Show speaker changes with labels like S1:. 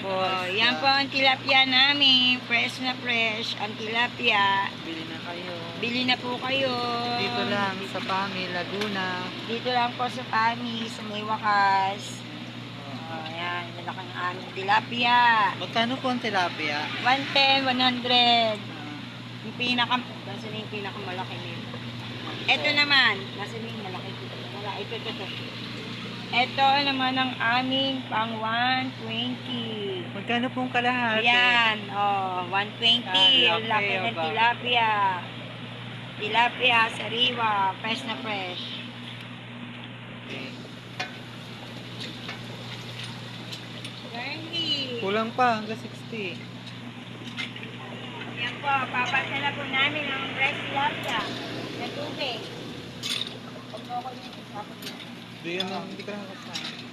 S1: Oh, yan po ang tilapia namin. Fresh na fresh ang tilapia.
S2: Bili na kayo.
S1: Bili na po kayo.
S2: Dito lang sa Pami, Laguna.
S1: Dito lang po sa Pami, sa may wakas. Oh, yan. Malaki ang aming tilapia.
S2: Magkano po ang tilapia?
S1: 110, 100. Yung nasa na yung pinakamalaki nito. Ito naman, nasa na yung malaki dito. Wala, ito. Ito naman ang aming pang 120.
S2: Magkano pong kalahati?
S1: Ayan, oh, 120.
S2: Ah,
S1: Laki
S2: laki,
S1: ng
S2: ba?
S1: tilapia. Tilapia, sariwa, fresh na fresh.
S2: Okay.
S1: Curly.
S2: Kulang pa, hanggang 60.
S1: Yan po, papasala po namin ang fresh tilapia na tubig. Huwag mo ko yung isapot.
S2: Hindi ka nakakasama.